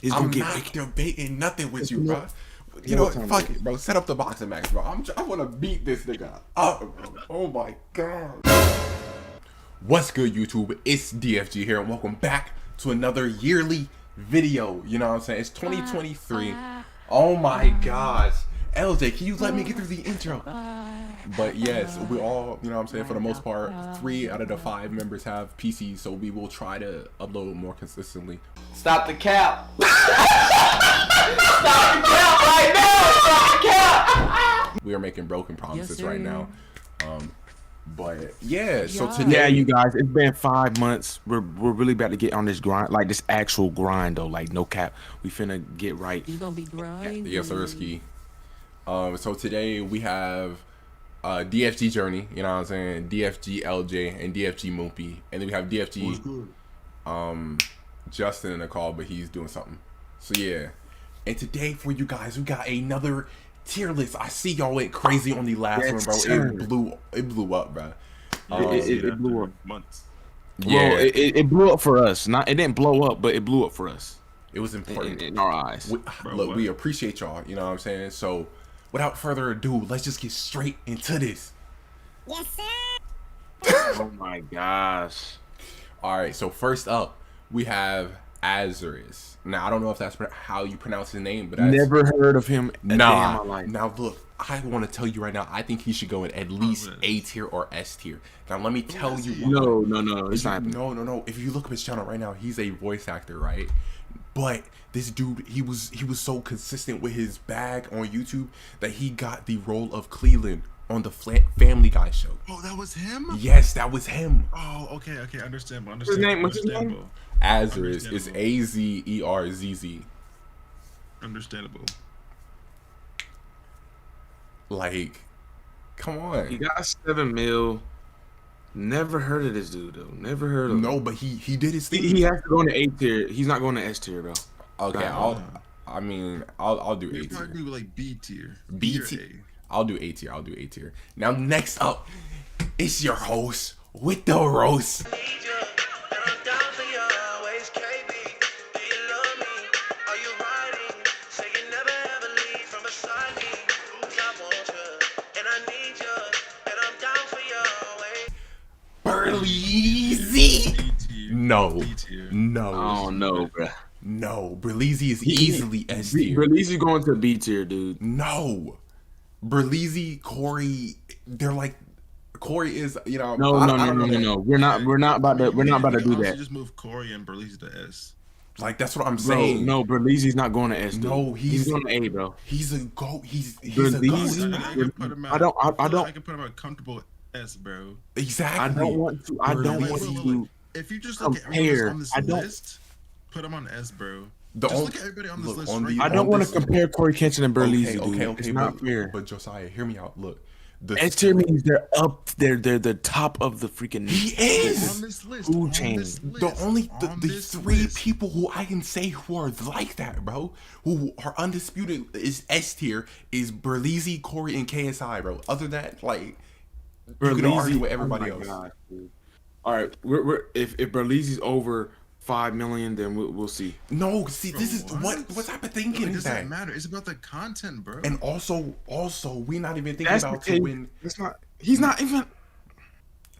It's gonna I'm get not wicked. debating nothing with you, You know- bro. You know what? time Fuck it is. it, bro. Set up the boxing match, bro. I want to beat this nigga up, bro. Oh my god. What's good, YouTube? It's DFG here, and welcome back to another yearly video. You know what I'm saying? It's 2023. Oh my gosh. LJ, can you let me get through the intro? But yes, we all, you know what I'm saying, for the most part, 3 out of the 5 members have PCs, so we will try to upload more consistently. Stop the cap. Stop the cap right now. Stop the cap. We are making broken promises right now. But yeah, so Yeah, today, you guys, it's been 5 months. We're really about to get on this grind, like this actual grind though, like no cap. We finna get right. You gonna be grinding. yes, Sirski. So today we have DFG Journey, you know what I'm saying, DFG LJ, and DFG Moopy, and then we have DFG Justin in the call, but he's doing something. So yeah, and today for you guys, we got another tier list. I see y'all went crazy on the last one, bro. Sir. It blew up, bro. It blew up. Months. Yeah, Well, it blew up for us. It didn't blow up, but it blew up for us it was important. in our eyes. Look, we appreciate y'all, you know what I'm saying? So without further ado, let's just get straight into this. Yes, sir. Oh my gosh. All right, so first up, we have Azarius. Now, I don't know if that's how you pronounce his name, but Never heard of him a day in my nah. life. Now, look, I want to tell you right now, I think he should go in at least A tier or S tier. Now, let me tell you why. No, it's not happening. No. If you look up his channel right now, he's a voice actor, right? But this dude, he was so consistent with his bag on YouTube that he got the role of Cleveland on the Family Guy show. Oh, that was him? Yes, that was him. Oh, okay, understandable. What's his name? What's his name? Understandable. Azarius is Azerz. Understandable. Like, come He on. got 7 mil. Never heard of this dude though. Never heard of him. No, but he did his thing. He has to go into A tier. He's not going to S tier, bro. Okay, I'll do A You tier. probably do like B tier. B or tier. A. I'll do A tier. Now next up, it's your host with the roast. Berleezy. B tier. No, B tier. no, Oh no, bro. no. Berleezy is easily S tier. Berleezy going to B tier, dude. No, Berleezy, Corey, they're like, Corey is, you know. No. I don't know that. We're not about to do Honestly, that. Just move Corey and Berlise to S. Like, that's what I'm Bro, saying. no, Berleezy's not going to S. Dude. No, he's going to A, bro. He's a goat. He's a Berleezy? goat. I can put him I don't- I can put him at comfortable S, bro. Exactly. I don't want to. I don't want Berleezy. to. If you just look at everyone Compare. that's on this I don't- list, put him on S, bro. The Just only- look at everybody on this look, list on right the- now. I don't on want to this- compare Corey Kenshin and Berleezy, dude. Okay, It's not fair. But Josiah, hear me out. Look, the S tier means they're up. They're the top of the freaking. he is On this list. Food on chain. this list, the only on the this 3 list. people who I can say who are like that, bro, who are undisputed is S tier is Berleezy, Corey, and KSI, bro. Other than that, like, you can argue with everybody else. God, dude. All right, we're if Berleezy's over 5 million, then we'll see. No, see, Bro, this is what? what type of It thinking is doesn't that? matter. It's about the content, bro. And also, we not even thinking That's about the to win. It's not. He's not even.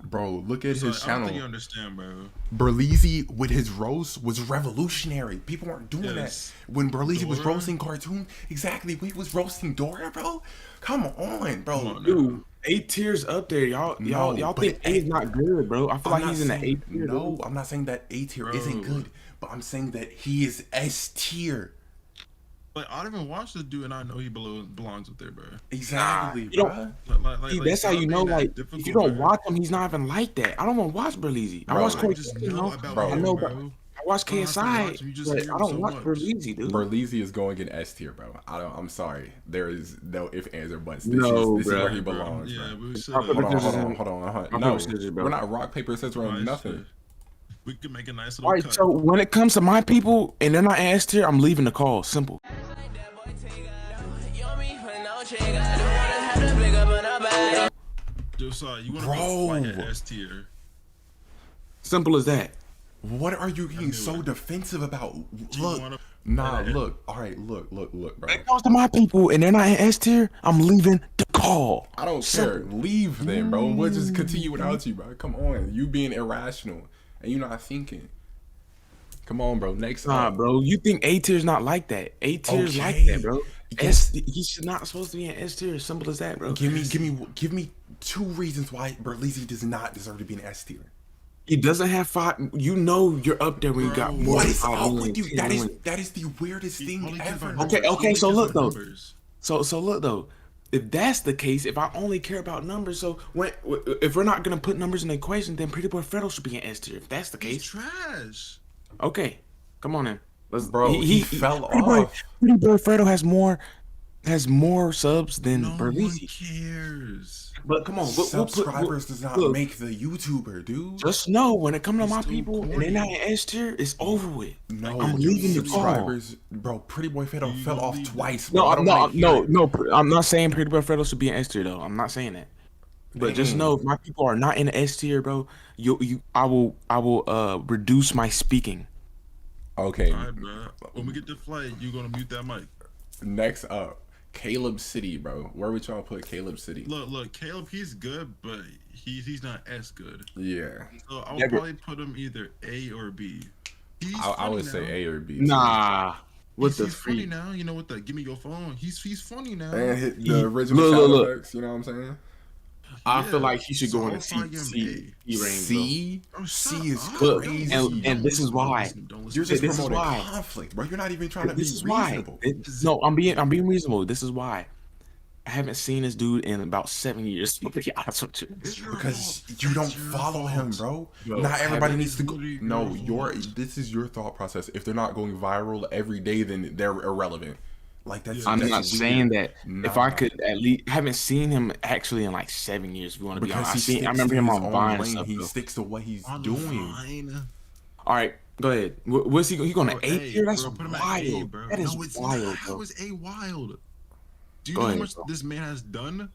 Bro, look at So, his I don't channel. think you understand, bro. Berleezy with his roast was revolutionary. People weren't doing Yes. that when Berleezy was Dora? roasting cartoon. Exactly, we was roasting Dora, bro. Come on, bro. Come on, Dude, A tier's up there, y'all. No, Y'all but think A is not good, bro? I feel I'm like not he's in the A saying- tier. No, dude. I'm not saying that A tier isn't Bro. good, but I'm saying that he is S tier. Like, I don't even watch this dude, and I know he belongs up there, bro. Exactly, you don't- bro. See, that's how you know, stop being like, that if you difficult, don't bro. watch him, he's not even like that. I don't want to watch Berleezy. I Bro, watch I Corey just Kenshin, know I about Bro. him, know, bro. watch I don't have to KSI, watch him, you just but hear I him don't so watch much. Berleezy, dude. Berleezy is going in S tier, bro. I'm sorry. There is no ifs, ands, or buts. This No, is bro. where he belongs, Yeah, bro. we should. Rock, paper, Hold scissors, on. Rock, No, paper, scissors, bro. we're not rock, paper, scissors, or Nice, nothing. We can make a nice All little right, cut. so when it comes to my people and they're not S tier, I'm leaving the call. Simple. Josiah, you want to Bro. put Flight at S tier? Simple as that. What are you getting knew so it. defensive about? you Look, wanna- Nah, look. All right, look, bro. When it comes to my people and they're not in S tier, I'm leaving the call. I don't care. Leave then, bro. We'll just continue without you, bro. Come on. You being irrational and you not thinking. Come on, bro. Next Nah, up. bro. You think A tier's not like that? A tier's like Okay. that, bro. Yes. He should not supposed to be in S tier. Simple as that, bro. Give me 2 reasons why Berlizzi does not deserve to be in S tier. He doesn't have 5. You know you're up there when you got more What than is 5 up million, with you? 10 million. That is the weirdest thing ever. Okay, so look though. So look though. If that's the case, if I only care about numbers, so if we're not gonna put numbers in the equation, then Pretty Boy Fredo should be in S tier. If that's the He's case, trash. okay, come on in. Let's, Bro, he fell Pretty Boy, off. Pretty Boy Fredo has more subs than No one Berlizzi. cares. But come on, Subscribers does not look, make the YouTuber, dude. Just know when it comes to my too people and corny. they're not in S tier, it's over with. No, I'm leaving the call. subscribers, bro. Pretty Boy Fredo You fell gonna off leave twice. Bro. No, I don't no, wanna hear it. no. I'm not saying Pretty Boy Fredo should be in S tier though. I'm not saying that. But just Dang. know if my people are not in the S tier, bro, I will reduce my speaking. Okay, All right, bro. When we get to flight, you gonna mute that mic. next up, Caleb City, bro. Where would y'all put Caleb City? Look, Caleb, he's good, but he's not as good. Yeah, So I would Never. probably put him either A or B. He's I would funny say now. A or B. Nah, what He's, the he's funny freak? now. You know what? Give me your phone. He's funny now. And hit He- the original look, sound look. effects. You know what I'm saying? I Yeah, feel like he should so go in I'll the probably give him C A. range. C, Oh, C shut is up. Look, crazy. and this is why. Don't listen You're to just this is promoting why. conflict, bro. You're not even trying to be This is why. reasonable. No, I'm being reasonable. This is why. I haven't seen this dude in about 7 years. To be honest with you. It's your Because fault. you don't That's your follow him, fault. bro. Bro, Not everybody haven't- needs to go. Literally No, your fault. this is your thought process. If they're not going viral every day, then they're irrelevant. Like that's. I'm I'm that's not weird. saying that. If I Nah. could at least, I haven't seen him actually in like 7 years. If you want to be Because honest, he I sticks remember to him his on own Vine and lane. stuff. He though. sticks to what he's On doing. Vine. All right, go ahead. What's he going to Bro, A tier? That's bro, put him at wild. A, bro. That is No, it's wild, not. bro. How is A wild? Do you Go know ahead, how much bro. this man has done?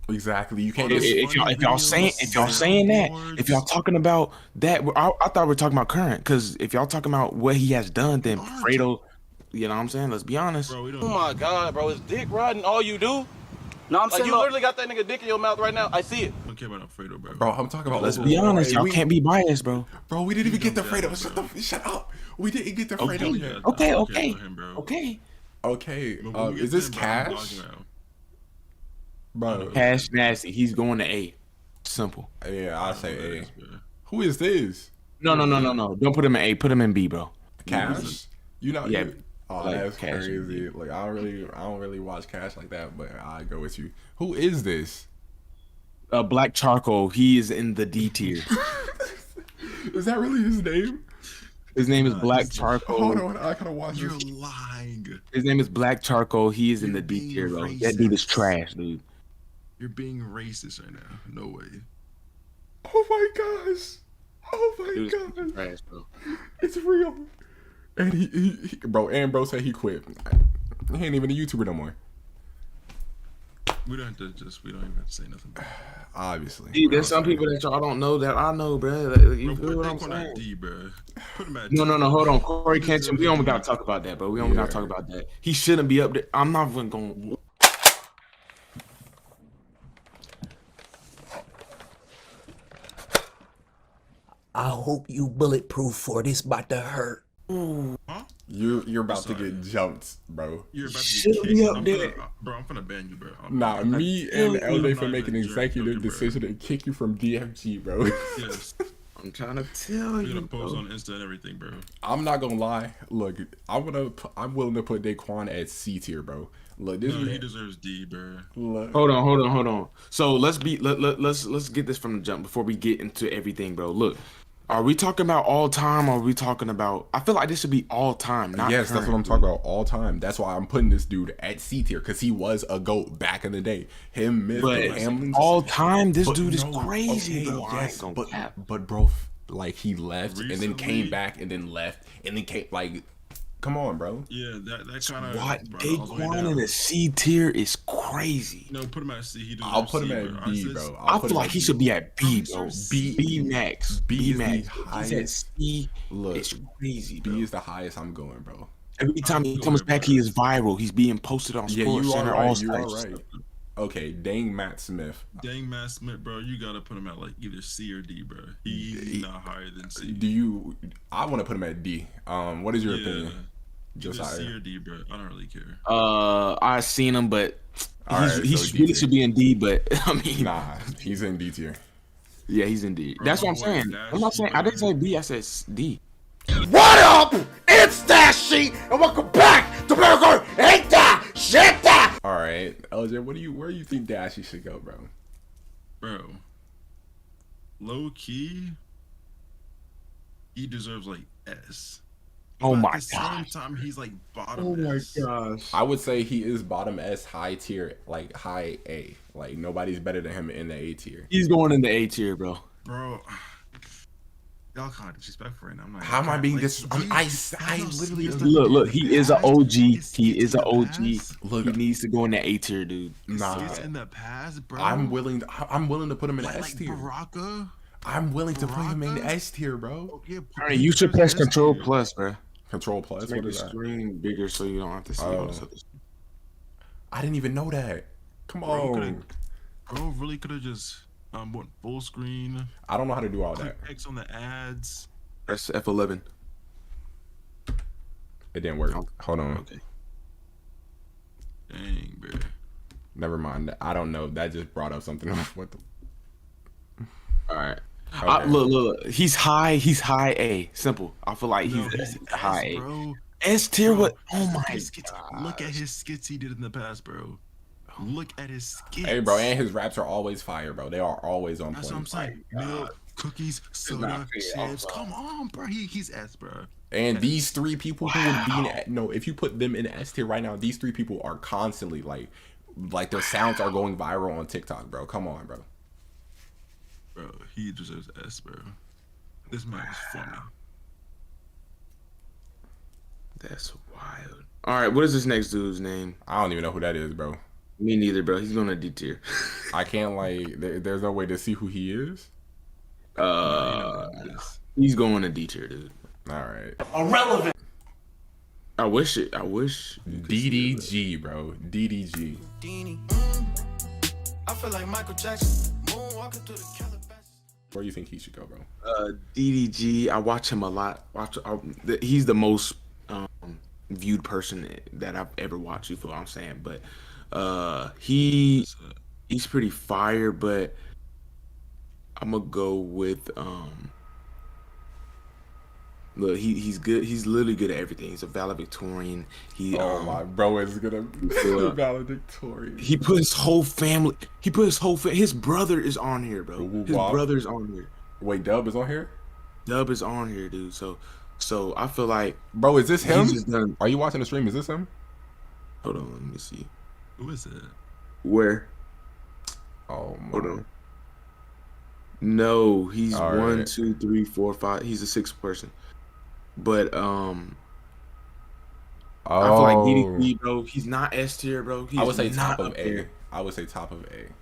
Exactly. You can't If- just. If y'all videos, saying that, if y'all soundboards. talking about that, I thought we were talking about current. Because if y'all talking about what he has done, then are Fredo, you know what I'm saying? Let's be honest. Bro, we don't. Oh my god, bro, is dick riding all you do? No, I'm Like saying you literally got that nigga dick in your mouth right now. I see it. don't care about Alfredo, bro. Bro, I'm talking about. Let's be honest. Y'all can't be biased, bro. Bro, we didn't even get the don't care, Fredo. Shut up. We didn't get the Okay. Fredo Yeah, yet. Okay, I don't okay, care about him, bro. okay. Okay. But when we get Is to this him, bro, I'm Cash? talking about- Bro. Cash Nasty. He's going to A. Simple. Yeah, I say A. Yes, bro. Who is this? No. Don't put him in A. Put him in B, bro. Cash? You know? Yeah, Oh, like that's Cash. crazy. Like I don't really watch Cash like that, but I go with you. Who is this? Black Charcoal. He is in the D tier. Is that really his name? His name is Black he's- Charcoal. Hold on, I gotta watch You're this. lying. His name is Black Charcoal. He is in the You're D being tier, bro. That dude is racist. trash, dude. You're being racist right now. No way. Oh my gosh! Oh my Dude is gosh! trash, bro. It's real. And he bro said he quit. He ain't even a YouTuber no more. We don't have to say nothing. Bro, Obviously. See, there's some people that y'all don't know that I know, bro. You put feel what I'm Dick on that saying? D, bro. Put him at No, D. Hold on. Corey Kenshin. We don't gotta talk about that, bro. We don't gotta talk about that. He shouldn't be up there. I'm not even going. I hope you bulletproof for this about to hurt. You're about to get jumped, bro. You're about to Should get be kicked. up there. I'm finna ban you, bro. Nah, me and you, LJ I'm for not making even executive joking, bro. decision to kick you from DFG, bro. Yes. I'm trying to tell We're you, gonna post bro. on Insta and everything, bro. I'm not gonna lie. Look, I'm willing to put Daquan at C tier, bro. Look, this No, he man. deserves D, bro. Look, Hold on. So let's get this from the jump before we get into everything, bro. Look, are we talking about all time or are we talking about? I feel like this should be all time, not yes, that's current, what I'm dude. talking about all time. That's why I'm putting this dude at C tier because he was a GOAT back in the day. Him, Myth, But and Hamlin. all time, this But dude is no, crazy, okay, bro. I yes, ain't gonna but cap. bro, like he left and then came Recently- back and then left and then came like, come on, bro. Yeah, that kind of. What Daquan in the C tier is crazy. No, put him at C. He deserves I'll put him C, at bro. B, bro. I feel like he should be at B, bro. B. B max. B B is the max. He's at highest. C. Look, It's crazy, bro. B is the highest I'm going, bro. Every time he comes back, he is viral. He's being posted on Yeah, Sports you are Center, right. all You are sites. right. Okay, dang Matt Smith. Dang Matt Smith, bro, you gotta put him at like either C or D, bro. He's not higher than C. Do you? I want to put him at D. What is your opinion? Either C Josiah. or D, bro. I don't really care. I seen him, but All right, he so D really tier. should be in D. But I mean, Nah, he's in D tier. yeah, he's in D. Bro, That's what I'm my boy saying. Dash, I'm not saying I didn't bro. say B. I said D. What up? It's Dashy, and welcome back to Burger Ain't That Shit That. All right, LJ, where do you think Dashy should go, bro? Bro, low key, he deserves like S. Oh But my at the same god. time, he's like bottom S. gosh. I would say he is bottom S, high tier, like high A. Like nobody's better than him in the A tier. He's going in the A tier, bro. Bro, y'all kind of disrespectful right now. I'm not How am I gonna being like, disrespectful? I literally Look, he is an OG. He is an OG. Look, He needs to go in the A tier, dude. Nah. Skits in the past, bro. I'm willing to put him in like S tier. Baraka. I'm willing to put him in Baraka? S tier, bro. Yeah, All right, you should press S Control tier. Plus, bro. Control Plus. Make What the is that? screen bigger so you don't have to see all this Oh. other stuff. I didn't even know that. Come Bro, on. Bro really could have just went full screen. I don't know how to do all that. Click X on the ads. Press F11. It didn't work. Hold on. Okay. Dang, bro. Never mind. I don't know. That just brought up something. What the? All right. Okay. Look. He's high A. Simple. I feel like No, he's he's high S, A. bro. S tier. Bro, What? Oh my his skits, look at his skits he did in the past, bro. Look at his skits. Hey, bro, and his raps are always fire, bro. They are always on That's what I'm point. saying. Milk, cookies, soda, not fair. chips. Come on, bro. He's S, bro. And these three people who would be in no, if you put them in S tier right now, these three people are constantly like their sounds are going viral on TikTok, bro. Come on, bro. Bro, he deserves S, bro. This man is funny. That's wild. All right. What is this next dude's name? I don't even know who that is, bro. Me neither, bro. He's going to D tier. I can't there's no way to see who he is. He's going to D tier, dude. All right. Irrelevant. I wish you could see it, DDG, bro. DDG. I feel like Michael Jackson, moonwalking through the Calabasas. Where do you think he should go, bro? DDG, I watch him a lot. He's the most viewed person that I've ever watched. You feel what I'm saying? But he's pretty fire. But I'm gonna go with look, he's good. He's literally good at everything. He's a valedictorian. He Oh my bro is gonna Yeah. valedictorian. he put his whole family. His brother is on here, bro. Ooh, His wow. brother's on here. Wait, Dub is on here? Dub is on here, dude. So I feel like Bro, is this him? he's just done. Are you watching the stream? Is this him? Hold on, let me see. Who is it? Where? Oh my. Hold on. No, he's All 1, right. 2, 3, 4, 5. He's a sixth person. But I feel like DDP, bro. He's not S tier, bro. He's I would say not top of up A. there. I would say top of A.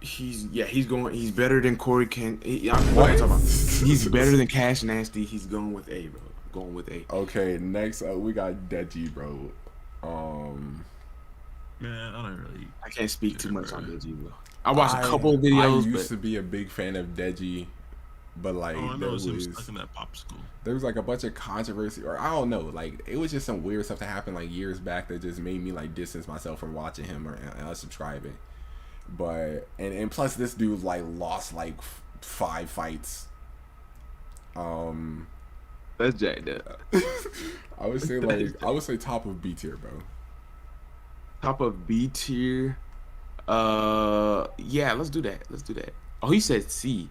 He's going. He's better than Corey Kent. What What? are you talking about? He's better than Cash Nasty. He's going with A, bro. Going with A. Okay, next up we got Deji, bro. Man, I don't really. I can't speak too Yeah, much on bro. Deji, bro. I watched a couple of videos, I used but to be a big fan of Deji, but like Oh, I there know it's him was stuck in that popsicle. like a bunch of controversy, or I don't know, like it was just some weird stuff that happened like years back that just made me like distance myself from watching him or unsubscribing. But and plus this dude like lost like 5 fights. that's jacked up. I would say top of B tier, bro. Top of B tier. Yeah, let's do that. Oh, he said C.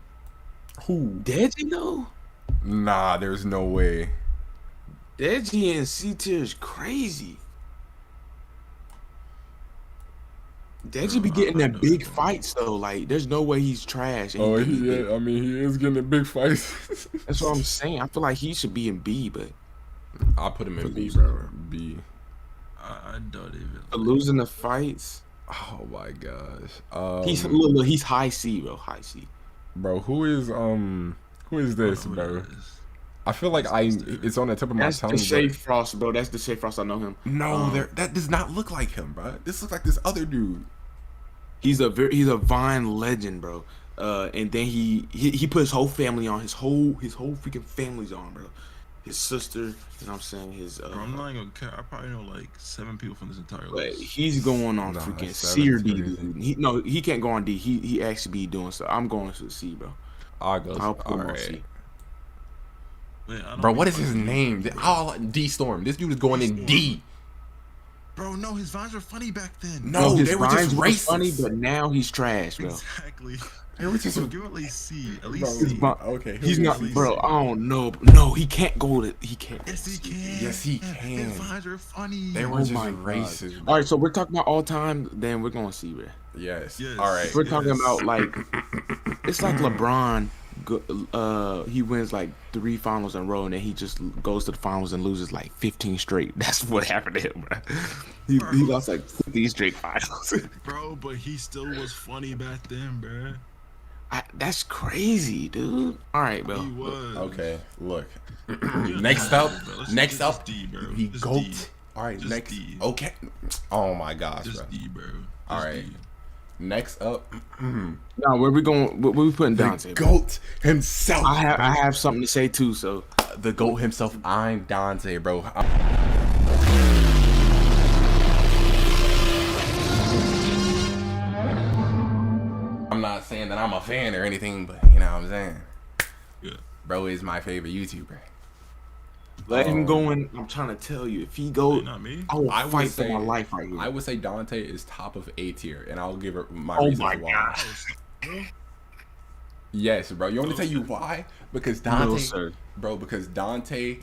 Who? Deji though. Nah, there's no way. Deji and C tier is crazy. Deji be getting that big fights though. Like, there's no way he's trash. and Oh, he could be big. I mean, he is getting a big fight. That's what I'm saying. I feel like he should be in B, but I'll put him in B, losing. bro. B. I don't even. for losing the fights, Oh my gosh. he's high C, bro. High C. Bro, who is this, Who bro? it is. I feel like it's on the tip of my That's tongue. the Shay But Frost, bro. That's the Shay Frost. I know him. no, that does not look like him, bro. This looks like this other dude. He's a Vine legend, bro. And then he put his whole family on. His whole freaking family's on, bro. His sister, you know what I'm saying? His Bro, I'm not even gonna care. I probably know like 7 people from this entire but list. he's going on Nah, freaking seven C or is D, crazy. dude. He can't go on D. He actually be doing stuff. I'm going to C, bro. I'll go. I'll put All him on right. C. Man, I don't Bro, be what is his fucking- name? Oh, D Storm. This dude is going in D. Bro, no, his vines were funny back then. No, his they were just rhymes were racist. funny, but now he's trash, bro. Exactly. They were just Bro, give him at least C. At least Bro, C. His vi- okay, he's he'll not, get C. bro. I don't know. No, he can't go to. He can't. Yes, he can. Yes, he His can. vines are funny. They were Oh just my God. racist. All right, so we're talking about all time. Then we're going to C, bro. Yes. Yes. All right. If we're talking Yes. about like, it's like LeBron. He wins like 3 finals in a row, and then he just goes to the finals and loses like 15 straight. That's what happened to him, bro. He lost like 15 straight finals. Bro, but he still was funny back then, bro. That's crazy, dude. All right, bro. He was. Okay. Look. Yeah, Next nah, up. bro. Let's Next just up. D, bro. He Just goat. D. All right. Just Next. D. Okay. Oh my gosh, bro. Just D, bro. All Just right. D. Next up. Now, where we going? Where we putting The Dante? bro? goat himself. I have something to say too. So The goat himself. I'm Dante, bro. I'm not saying that I'm a fan or anything, but you know what I'm saying. Yeah. Bro is my favorite YouTuber. let him go in. I'm trying to tell you, if he go, Hey, not me. I will I would fight for say my life right here. I would say Dante is top of A tier, and I'll give it my Oh reasons my why. gosh. Yes, bro. You want me to tell you why? Because Dante, No, sir. bro. Because Dante,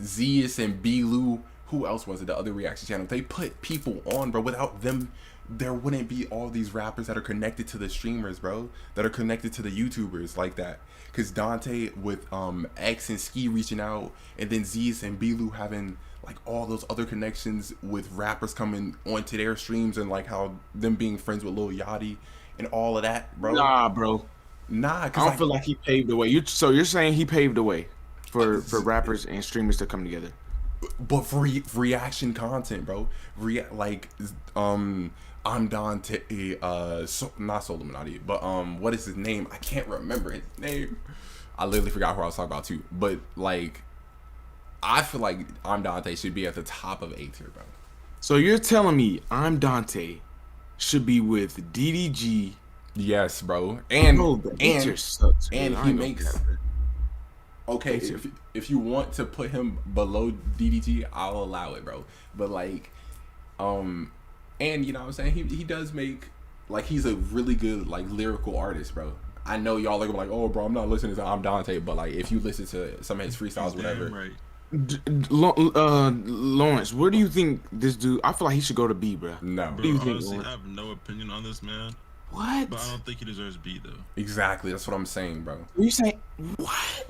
Zeus and B. Lou, who else was it? The other reaction channel. They put people on, bro. Without them, there wouldn't be all these rappers that are connected to the streamers, bro. That are connected to the YouTubers like that. Because Dante with X and Ski reaching out, and then Zeus and B. Lou having like all those other connections with rappers coming onto their streams, and like how them being friends with Lil Yachty and all of that, bro. Nah, bro. Nah, I cause don't feel like he paved the way. You're saying he paved the way for rappers and streamers to come together. but for reaction content, bro. I'm Dante, not Soul Illuminati, but what is his name? I can't remember his name. I literally forgot who I was talking about too. But like, I feel like I'm Dante should be at the top of A tier, bro. So you're telling me I'm Dante should be with DDG? Yes, bro. And Bro, the A tier sucks, and man. I he ain't gonna makes. cap, bro. Okay, if you want to put him below DDG, I'll allow it, bro. But like, and you know what I'm saying, he does make, like, he's a really good like lyrical artist, bro. I know y'all are like, oh, bro, I'm not listening to I'm Dante, but like, if you listen to some of his freestyles, whatever. Damn right. Lawrence, where do you think this dude? I feel like he should go to B, bro. No, do you Bro, think, honestly, Lawrence? I have no opinion on this man, What? but I don't think he deserves B though. exactly. That's what I'm saying, bro. You say what?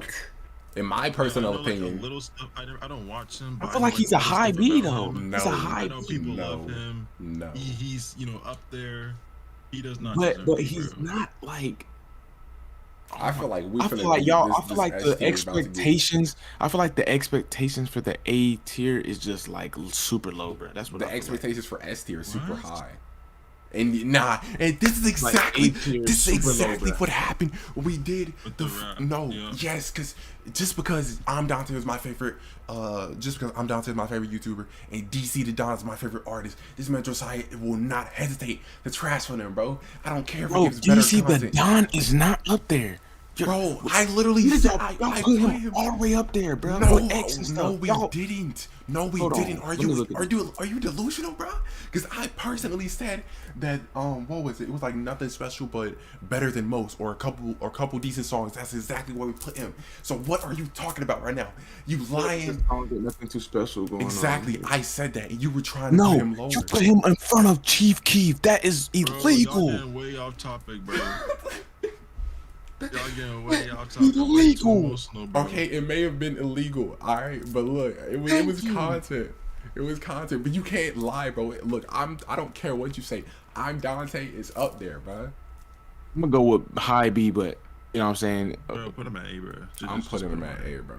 In my I personal know, like, a opinion, little stuff. I don't watch him. I But feel know, like he's a little high stuff B about though. him. He's a No. high I know people No. love him. no. He's up there. He does not. But deserve B, he's bro. not like. I feel like I feel like y'all. I feel like the expectations. I feel like the expectations for the A tier is just like super low, bro. That's what The I feel like. expectations for S tier is super What? high. And nah, and this is exactly A-tier this is super low, exactly bruh. what happened. We did With the the rap, no, yeah. yes, because just because I'm Dante is my favorite, just because I'm Dante is my favorite YouTuber, and DC the Don is my favorite artist, this man Josiah will not hesitate to trash for them, bro. I don't care if Bro, he gives better DC the content. Don is not up there. Bro, I literally said I Y'all put put him him. all the way up there, bro. No, With X and no, stuff. we Y'all- didn't. No, we Hold on. didn't. Let me look at Are you delusional, bro? Because I personally said that what was it? It was like nothing special, but better than most, or a couple decent songs. That's exactly where we put him. So what are you talking about right now? You lying? Nothing too special going Exactly. on. I said that, and you were trying to No, put him lower. you put him in front of Chief Keef. That is Bro, y'all illegal. getting way off topic, bro. Y'all getting way off topic. Way too Illegal. emotional, bro. Okay, it may have been illegal, all right, but look, it was content. It was content, but you can't lie, bro. Look, I don't care what you say. I'm Dante is up there, bro. I'm gonna go with high B, but you know what I'm saying. Bro, put him at A, bro. I'm putting him at A, bro.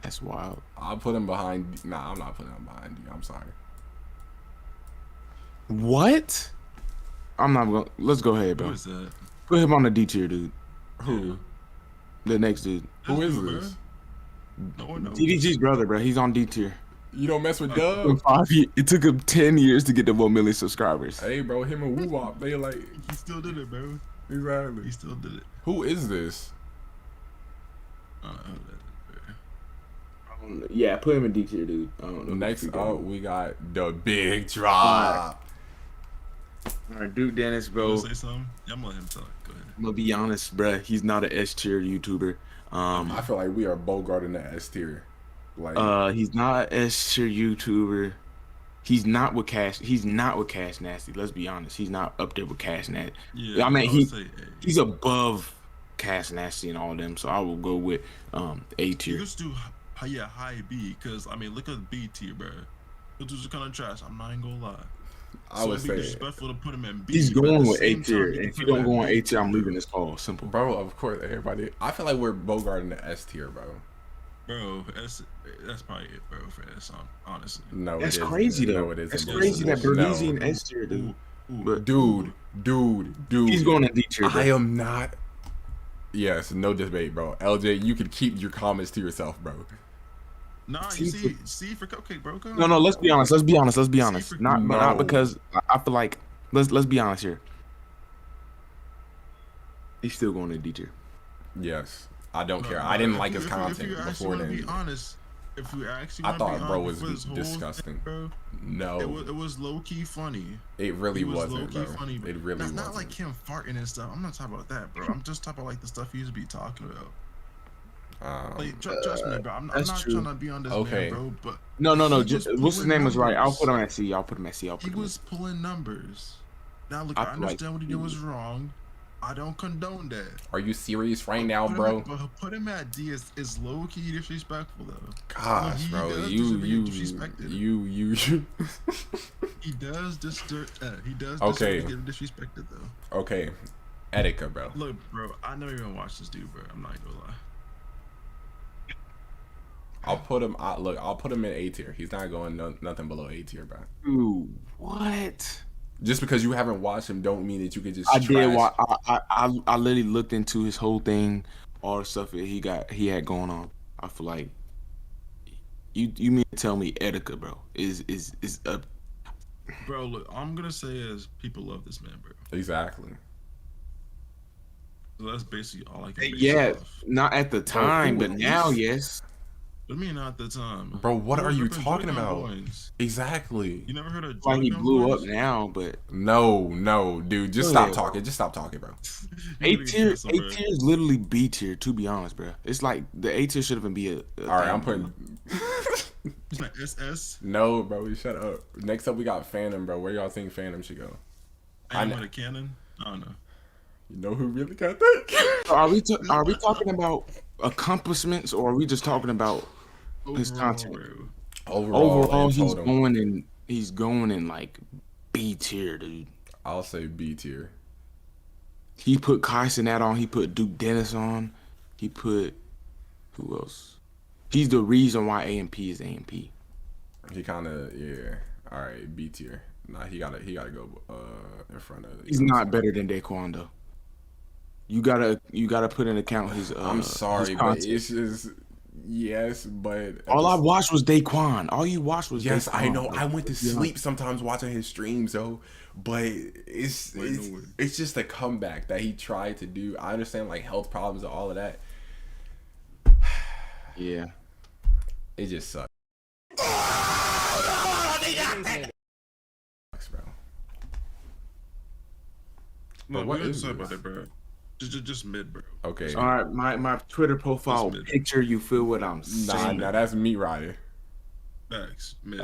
That's wild. I'll put him behind. Nah, I'm not putting him behind you. I'm sorry. What? I'm not going. Let's go ahead, Who bro. is that? Put him on the D tier, dude. Who? The next dude. Who is Bro. this? No one knows. DDG's brother, bro. He's on D tier. You don't mess with In Dub. 5 years, it took him 10 years to get to 1 million subscribers. Hey, bro, him and Woo Wop, they like He still did it, bro. exactly. He still did it. Who is this? Yeah, put him in D tier, dude. I don't know. Next up, we got the Big Drop. All right, Duke Dennis, You bro. wanna say something? Yeah, I'm gonna let him talk. Go ahead. I'm gonna be honest, bro. He's not an S tier YouTuber. I feel like we are Bogart in the S tier. Like, He's not an S tier YouTuber. He's not with Cash. He's not with Cash Nasty. Let's be honest. He's not up there with Cash Nasty. Yeah, I mean, would say A. he's above Cash Nasty and all them. So I will go with A You tier. just do, high B, because, I mean, look at B tier, bro. Those dudes are kind of trash. I'm not even gonna lie. I would it'd be say, disrespectful to put him in B. He's but at going the with A same tier. time, you can If you put him don't go in on B A tier, I'm bro. leaving this call. Simple. bro, of course, everybody. I feel like we're Bogart in the S tier, bro. Bro, that's probably it, bro, for that song, honestly. No, That's it isn't. crazy though. No, it isn't. That's bro. crazy that No. Bernie's in S tier, dude. But Dude. he's going in D tier. I bro. am not. Yes, no debate, bro. LJ, you could keep your comments to yourself, bro. Nah, See you for- see for Cupcake, bro. Come No, on, no. Let's be bro. honest. Let's be honest. Let's be See honest. for- Not No. because I feel like let's be honest here. He's still going to D tier. Yes, I don't care. No, I didn't if like you- his if you content actually before wanna then. Be honest, if you actually I wanna thought be bro honest was with this whole disgusting. thing, bro, No, it was low key funny. it really It was wasn't, low-key bro. funny, bro. It really not, wasn't. Not like him farting and stuff. I'm not talking about that, bro. I'm just talking about like the stuff he used to be talking about. Like, trust me, bro. I'm that's not true. trying to be on this Okay. man, bro. But No. he Just, was what's his pulling name was right. I'll numbers. put him at C. I'll put him at C. I'll put He him. was pulling numbers. Now look, I I feel like- understand what he did was wrong. I don't condone that. Are you serious right now, Put him bro? at- but put him at D is low key disrespectful though. Gosh, He bro, does you, deserve to get disrespected. you. He does deserve Okay. to get disrespected though. Okay, Etika, bro. Look, bro, I never even watched this dude, bro. I'm not gonna lie. I'll put him. I'll put him in A tier. He's not going nothing below A tier, bro. Ooh, what? Just because you haven't watched him, don't mean that you can just. I trash. did. I literally looked into his whole thing, all the stuff that he had going on. I feel like you mean to tell me Etika, bro, is a Bro, look, all I'm gonna say is people love this man, bro. Exactly. So that's basically all I can. base it yeah, off. not at the time, but now yes. What do you mean not the time? Bro, what He are was you ripping talking Joy-Con about? Boys. Exactly. You never heard of Like he Joy-Con blew up Boys? now, but No, dude. Just Yeah. stop talking. Just stop talking, bro. A You tier, literally A tier is literally B tier. To be honest, bro, it's like the A tier should even be a All right, thing. I'm putting. It's like SS. No, bro. You shut up. Next up, we got Phantom, bro. Where y'all think Phantom should go? I I know know. a cannon. I don't know. You know who really got that? Are we talking about accomplishments, or are we just talking about his Overall, content? bro. Overall, and he's totem, going in like B tier, dude. I'll say B tier. He put Kyson that on. He put Duke Dennis on. He put who else? He's the reason why AMP is AMP. He kind of All right, B tier. Nah, he gotta go in front of. He's not better than Daquan though. You gotta put in account his. I'm sorry, his but content. it's just yes, but All I watched was Daquan. All you watched was yes, Daquan. I know. I went to Yeah. sleep sometimes watching his streams, though. But it's just a comeback that he tried to do. I understand like health problems and all of that. Yeah. It just sucks. Bro. No, what we don't is talk about this? that, bro. Just mid, bro. Okay. All right, my Twitter profile Just mid. picture. You feel what I'm saying? Nah, that's me, Ryder. Facts, mid.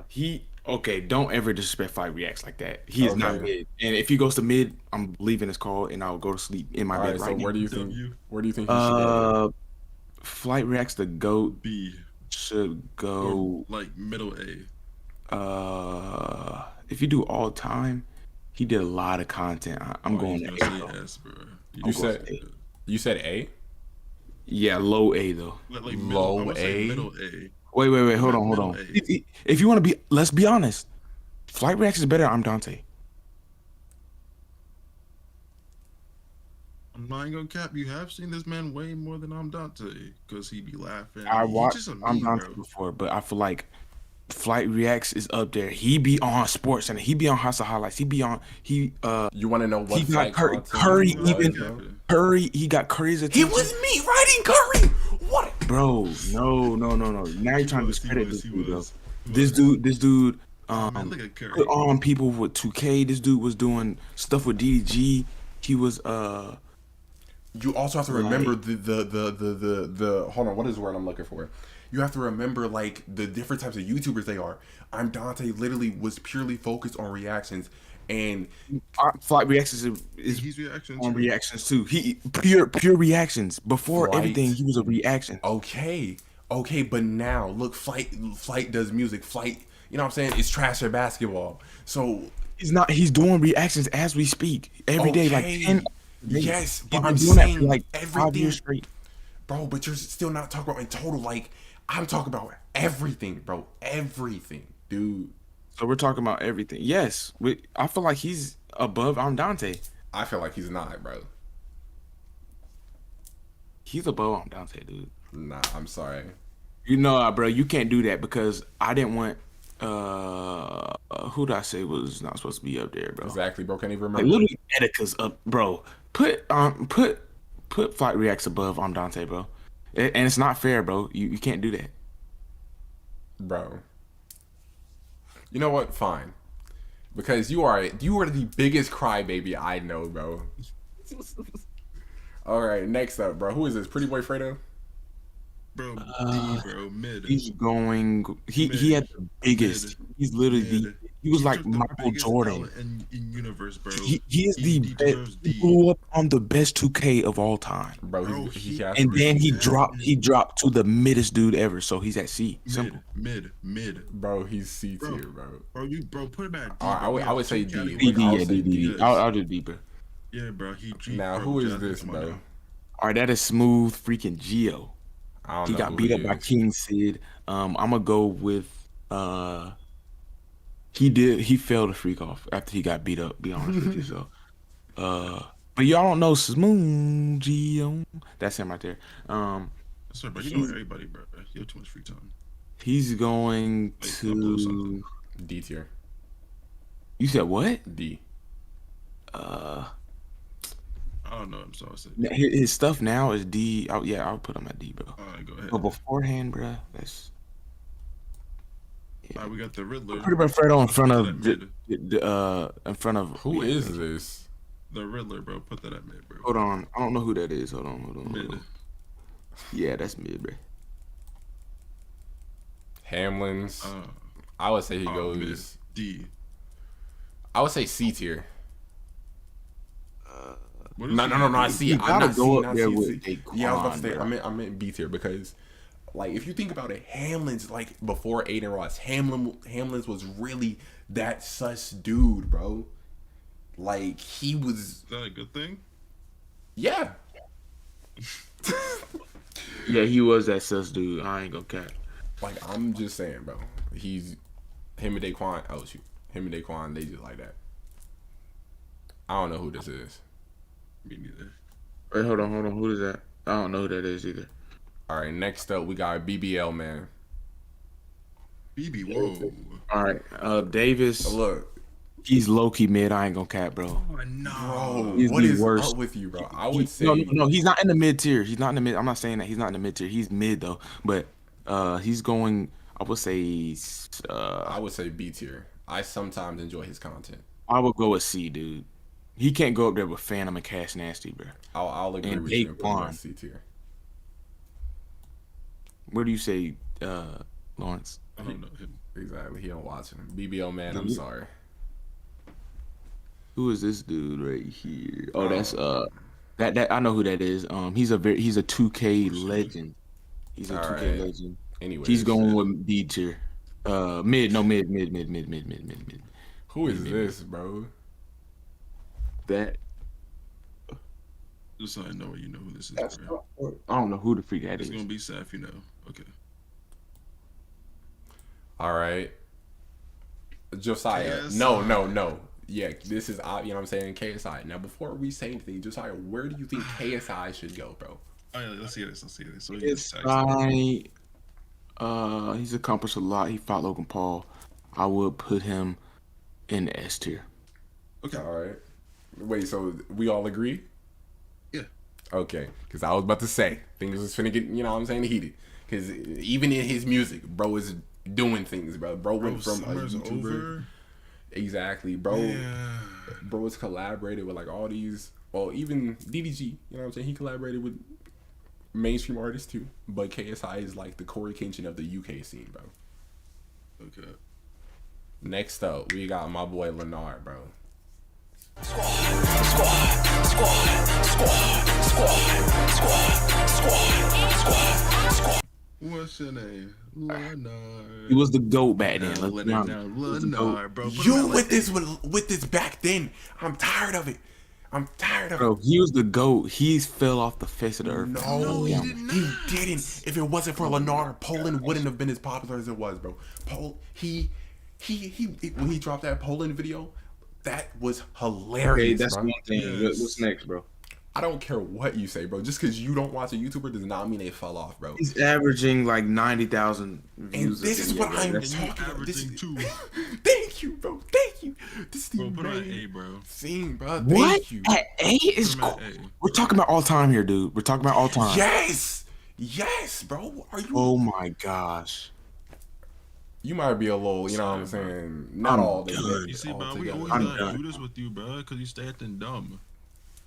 He okay. Don't ever disrespect Fight Reacts like that. He is not Okay. mid. And if he goes to mid, I'm leaving his call and I'll go to sleep in my All bed right, so right where do now. you think? W. Where do you think he should go? Flight Reacts the GOAT B. should go. Like middle A. If you do all time, he did a lot of content. I'm Oh, going he's to gonna A. say though. S, bro. You said A. Yeah, low A though. Like Low middle, I would say A? middle A. Wait, hold on. Middle A. If you want to be, let's be honest. Flight Reacts is better than I'm Dante. I'm not gonna cap. You have seen this man way more than I'm Dante, cause he be laughing. I He watched just a I'm meme, Dante bro. before, but I feel like Flight Reacts is up there. He be on Sports Center. He be on House of Highlights. He be on You want to know what he got flight Curry. content Curry he was, even bro? Curry. He got Curry's He attention. was me writing Curry. What? Bro, no. Now you're trying to was, discredit he this was, dude, he though. was, he This dude, man, look at Curry. put on people with 2K. This dude was doing stuff with DDG. He was You also have to remember the hold on, what is the word I'm looking for? You have to remember like the different types of YouTubers they are. I'm Dante literally was purely focused on reactions and Flight Reactions is He's reactions. on reactions too. He pure reactions. Before Flight. everything, he was a reaction. okay, but now look, Flight does music. Flight, you know what I'm saying? It's trash at basketball. So He's doing reactions as we speak every day, like okay. 10 days. Yes, He's but been I'm doing that saying for like 5 everything- years straight. bro, but you're still not talking about in total. Like I'm talking about everything, bro. Everything, dude. So we're talking about everything. Yes, I feel like he's above I'm Dante. I feel like he's not, bro. He's above I'm Dante, dude. Nah, I'm sorry. You know, bro, you can't do that because I didn't want who did I say was not supposed to be up there, bro? Exactly, bro. Can't even Like remember. literally Etica's up, bro. Put Flight Reacts above I'm Dante, bro. And it's not fair, bro. You can't do that. Bro. You know what? Fine. Because you are the biggest crybaby I know, bro. All right, next up, bro. Who is this? Pretty Boy Fredo? Bro, D, bro, mid. He's going. He had the biggest. He's literally he was like took the Michael biggest Jordan. L in universe, bro. He is the best. deserves He D. blew up on the best 2K of all time. Bro, Bro, he he- has And to be- then he dropped to the middest dude ever. So he's at C. Simple. Mid. Bro, he's C Bro. tier, bro. Bro, put him at D. All right, bro. We I have would say two D. categories. DD, I'll yeah, say D. DD. I'll do D, bro. Yeah, bro, he G. Now, bro, who is Jasmine, this, come on bro? now. All right, that is Smooth freaking Geo. I don't He know got who beat he up by is. King Sid. I'm gonna go with he failed a freak off after he got beat up, be honest with you. So but y'all don't know Smooth Geo. That's him right there. Sorry, bro, you know everybody, bro. You have too much free time. He's going Wait, upload to something. D tier. You said what? D. I don't know him, so I said. His stuff now is D. Yeah, I'll put him at D, bro. All right, go ahead. But beforehand, bro, that's All right, we got the Riddler. pretty much Fredo in front Put of that at in front of Who is this? The Riddler, bro. Put that at mid, bro. Hold on, I don't know who that is. Hold on. Mid. Yeah, that's mid, bro. Hamlin's. Uh, I would say he mid. goes. D. I would say C tier. What is No, he? I see. You I'm gotta not go C, up not there C, with C. Daquan, Yeah, I was about to say. bro. I meant B tier because, like, if you think about it, Hamlin's like before Aiden Ross. Hamlin's was really that sus dude, bro. Like he was. Is that a good thing? Yeah. Yeah, he was that sus dude. I ain't gonna cap. Like I'm just saying, bro. He's him and Daquan. Oh shoot, him and Daquan. They just like that. I don't know who this is. Me neither. Wait, hold on. Who is that? I don't know who that is either. All right, next up we got BBL man. BB, whoa. All right, Davis. Look, He's low key mid. I ain't gonna cap, bro. Oh, no. bro, He's what the is worst. up with you, bro? I would say No. He's not in the mid tier. He's not in the mid. I'm not saying that he's not in the mid tier. He's mid though. But he's going. I would say. I would say B tier. I sometimes enjoy his content. I would go with C, dude. He can't go up there with Phantom and Cash Nasty, bro. I'll agree And with you and put him on Daquan. C tier. Where do you say, Lawrence? I don't know him. Exactly. He don't watch him. BBL man. I'm sorry. Who is this dude right here? Oh, that's that I know who that is. He's a 2K legend. He's a 2K Alright. legend. Anyway, He's going with B tier. Mid. Who is this, bro? That Just so I know where you know who this is, That's bro. I don't know who the freak that It's is. gonna be sad if you know. Okay. All right. Josiah. KSI. No. Yeah, this is, you know what I'm saying, KSI. Now, before we say anything, Josiah, where do you think KSI should go, bro? All right, let's see this. So He's accomplished a lot. He fought Logan Paul. I would put him in the S tier. okay. All right. Wait, so we all agree? Yeah. Okay, because I was about to say, things was finna get, you know what I'm saying, heated. Because even in his music, bro is doing things, bro. Bro went from a Summer's YouTuber. over. Exactly, bro. Yeah. Bro has collaborated with like all these, well, even DDG, you know what I'm saying? He collaborated with mainstream artists too. But KSI is like the Corey Kenshin of the UK scene, bro. Okay. Next up, we got my boy Leonard, bro. What's your name? Leonard. He was the GOAT back then. Let's Let be it honest. down. He was the GOAT. Leonard, bro. Put him You at, like, with this back then. I'm tired of it. I'm tired of it. Bro, he was the GOAT. He's fell off the face of the earth. No, he he did not. didn't. If it wasn't for Leonard, Poland wouldn't have been as popular as it was, bro. When he dropped that Poland video, that was hilarious. Okay, that's bro. one thing. Yes. What's next, bro? I don't care what you say, bro. Just because you don't watch a YouTuber does not mean they fell off, bro. He's averaging like 90,000 And views. this a is video, what bro. I'm That's- talking about. This averaging is, two. thank you, bro. Thank you. This is the Bro, put him at main A, bro. scene, bro. What? Thank you. At A is Put him at cool. A. We're talking about all time here, dude. We're talking about all time. Yes, bro. Are you? Oh my gosh. You might be a little, you know what I'm Sorry, saying? Not I'm all the done. way. You see, all bro, we together. always I'm gotta done. do this with you, bro, because you stay acting dumb.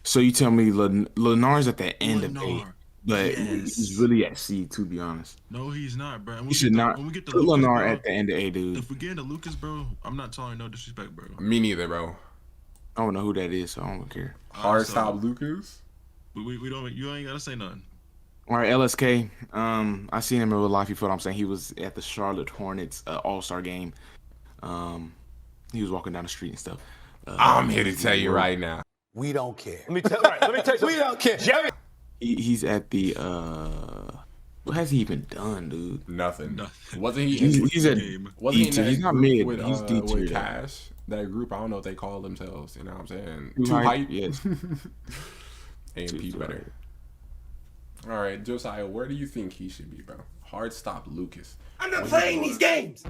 So you tell me Lenar's at the end of A, Leonard. but Yes. he's really at C, to be honest. No, he's not, bro. And You should not When we get to put Lucas, Lenar bro, at the end of A, dude. if we get into Lucas, bro, I'm not telling no disrespect, bro. Me neither, bro. I don't know who that is, so I don't care. Hard so- stop, Lucas. We don't. You ain't gotta say nothing. All right, LSK. I seen him in real life. You feel what I'm saying? He was at the Charlotte Hornets All-Star game. He was walking down the street and stuff. I'm here to tell you right now. We don't care. Let me tell you, we don't care. Jerry. He's at the what has he even done, dude? Nothing. Nothing. Wasn't he? He's at Game. wasn't he in D2. that He's not group mid. with, He's D2. with though. Cash? That group, I don't know what they call themselves. You know what I'm saying? Too Too Hype? hype. Yes. AMP Too better. All right, Josiah, where do you think he should be, bro? Hard stop, Lucas. I'm not playing these games.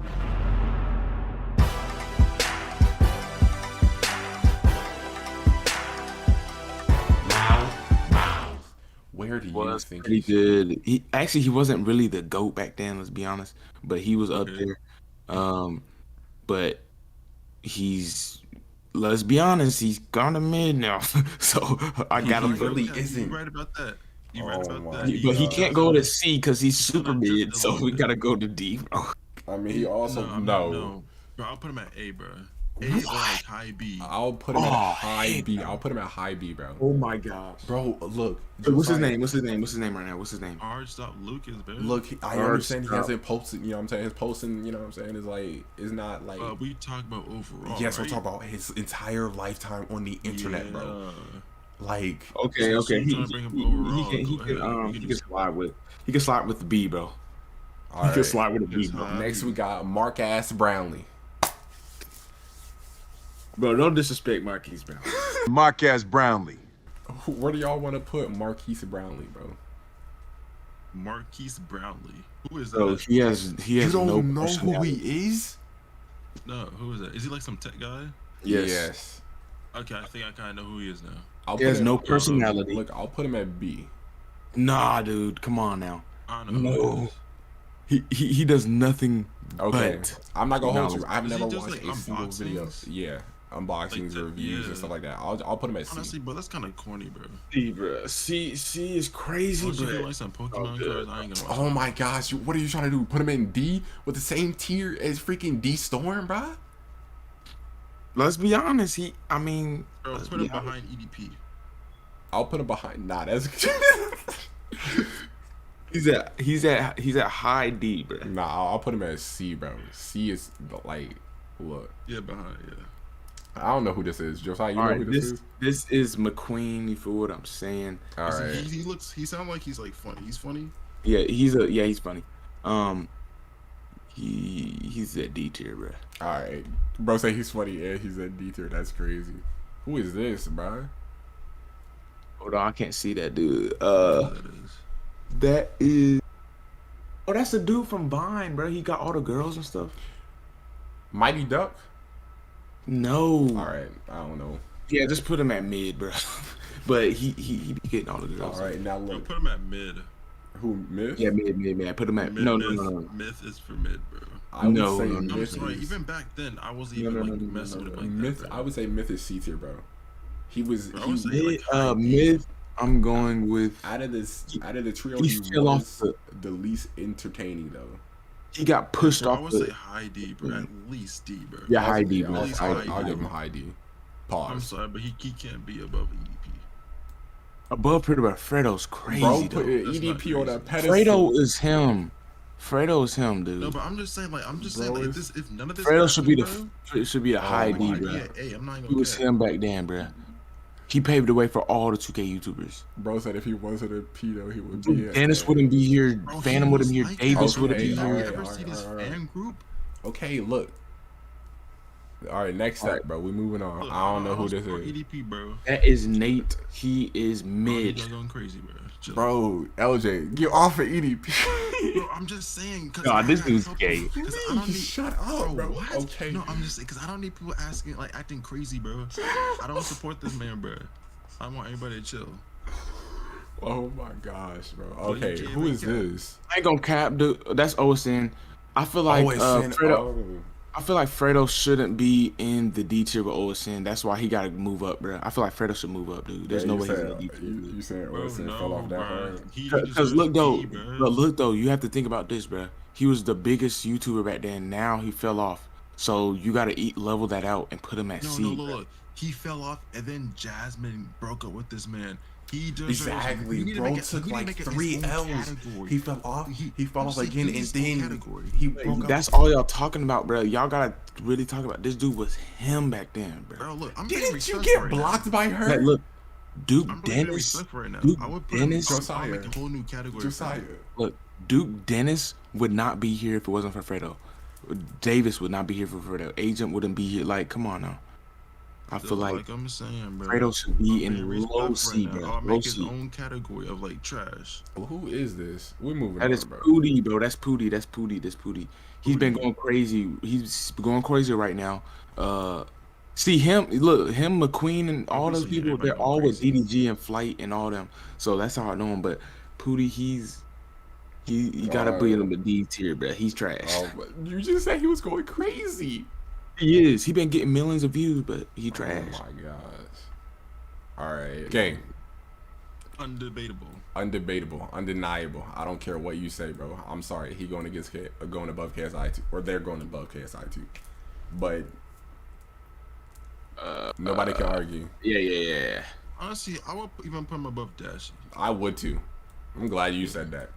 Where do you Was think pretty he should? good. He wasn't really the GOAT back then, let's be honest, but he was up Okay. there. But let's be honest, he's gone to mid now. So I gotta He put really Yeah, isn't. You right about that. You Oh right about my that. but he God. can't go to C because he's super Not just mid, a so little we bit. gotta go to D, bro. I mean, he also No. Bro, I'll put him at A, bro. A or like high B. I'll put him at Oh, high heck B. no. I'll put him at high B, bro. Oh my gosh. Bro, look. What's his Josiah, name? What's his name? What's his name right now? What's his name? Hard stop Lucas, bro. Look, I Hard understand he stop. hasn't posted. You know what I'm saying? His posting, you know what I'm saying, is like, is not like. We talk about overall. Yes, we're right? talking about his entire lifetime on the internet, bro. Yeah. Like, Okay, So okay. you trying to bring him overall, He go ahead. We can can just- slide with the B, bro. all He right. can slide with the B, Just bro. high. Next, we got Mark Ass Brownlee. Bro, don't disrespect Marquise Brown. Marquez Brownlee. Where do y'all want to put Marquise Brownlee, bro? Marquise Brownlee. Who is So that? he has You don't no know who personality. he is? No, who is that? Is he like some tech guy? Yes. Okay, I think I kind of know who he is now. I'll He has put him- no personality. Look, I'll put him at B. Nah, dude, come on now. I don't know. Who it No. is. He does nothing Okay, but I'm not gonna hold you. knowledge. I've Does he never just, watched like, a single video. unboxings? Yeah, unboxings, that, reviews, yeah. and stuff like that. I'll put him at C. Honestly, bro, that's kind of corny, bro. C, bro. C is crazy, Once you get bro. like some Pokemon good. cards, I ain't gonna watch. Oh my gosh, what are you trying to do? Put him in D with the same tier as freaking D Storm, bruh? Let's be honest. I mean, Bro, let's put be him honest. behind EDP. I'll put him behind. Nah, that's He's at high D, bro. nah. I'll put him at C, bro. C is like, look. Yeah, behind. Yeah. I don't know who this is. Josiah, you All know right, who this is? this is McQueen. You feel what I'm saying? All See, right. he sounds like he's like funny. He's funny. Yeah, he's funny. He's at D tier, bro. All right. Bro say he's funny and he's a D tier. That's crazy. Who is this, bro? Hold on, I can't see that dude. That is. That is. Oh, that's the dude from Vine, bro. He got all the girls and stuff. Mighty Duck? No. All right. I don't know. Yeah, just put him at mid, bro. But he be getting all the girls. All right. Now Bro, look. put him at mid. Who, Myth? Yeah, mid. Put him at Mid, no. Myth is for mid, bro. I would No, say no, no. I'm Myth sorry. is- Even back then, I wasn't No, even no, like no, messing with him like Myth, that. I would say Myth is C tier, bro. He was I would say, Mid, like, mid. I'm going with. out of the trio. he He fell off was the least entertaining though. He got pushed Bro, I off. would The, say high D, bro. At least D, bro. yeah, high D, Yeah, bro. least High high D. I'll D. give him high D. I'm Pause. sorry, but he can't be above EDP. Above Pretty Boy Fredo's crazy Bro, though. put That's not EDP on crazy. a pedestal. Fredo is him. Fredo is him, dude. No, but I'm just saying, like, Bro, like, it's- if none of this. Fredo should be happened, the should be a high my D, God. bro. Yeah, hey, I'm not even He gonna was care. him back then, bro. He paved the way for all the 2K YouTubers. Bro said if he wasn't a pedo, he would be. Dennis wouldn't be here. Bro, Phantom he wouldn't was be here. like Davis that. wouldn't be Okay, Have you here. ever alright, seen his alright. fan group? Okay, look. All right, next All step, bro. We moving on. Look, I don't know who was this for is. EDP, bro. That is Nate. He is Bro, mid. you're going crazy, bro. Chill. Bro, LJ, get off of EDP. Bro, I'm just saying. Nah, this dude's gay. Cause I don't need, Shut up, bro. What? Okay. No, I'm just saying, because I don't need people asking, like, acting crazy, bro. I don't support this man, bro. I want everybody to chill. Oh my gosh, bro. you Okay, can't who is make it. this? I ain't gonna cap, dude. That's OSN. I feel like OSN. Fredo. I feel like Fredo shouldn't be in the D tier with OSN. That's why he got to move up, bro. I feel like Fredo should move up, dude. There's no way he's in the D tier. You saying Bro, OSN no, fell off that bro. hard? He Because deserves look though, D, bro. but look though, you have to think about this, bro. He was the biggest YouTuber back then. Now he fell off, so you got to level that out and put him at No, C. no, bro. look. He fell off, and then Jasmine broke up with this man. He deserves, Exactly, we need to bro. make it- Took we need to like make it 3 his own L's. category. He fell off. He fell I'm off saying again, he and needs his own then category. he broke up. That's all y'all talking about, bro. Y'all gotta really talk about this dude was him back then, bro. Bro, look, I'm getting Didn't you respect get right now. blocked by her? Like, look, Duke I'm getting Dennis. respect right now. Duke I would put Dennis. him, I'll Josiah. make a whole new category. Josiah. Look, Duke Dennis would not be here if it wasn't for Fredo. Davis would not be here for Fredo. Agent wouldn't be here. Like, come on now. I feel like I'm saying, bro. Fredo should be I'm in getting low respect C, right now. bro. I'll Low make his C. own category of like trash. Well, who is this? We're moving That on, is bro. Pootie, bro. That's Pootie. That's Pootie. That's Pootie. He's been going crazy. He's going crazy right now. See him, look, him, McQueen, and all those Obviously, people. everybody They're going all with crazy. DDG and Flight and all them. So that's how I know him. But Pootie, he gotta be in the D tier, bro. He's trash. Oh, but you just said he was going crazy. He is. He been getting millions of views, but he trash. Oh my gosh. All right. Gang. Undebatable. Undebatable, undeniable. I don't care what you say, bro. I'm sorry. He going against going above KSI 2, or they're going above KSI 2. But nobody can argue. Yeah. Honestly, I would even put him above Dash. I would too. I'm glad you said that.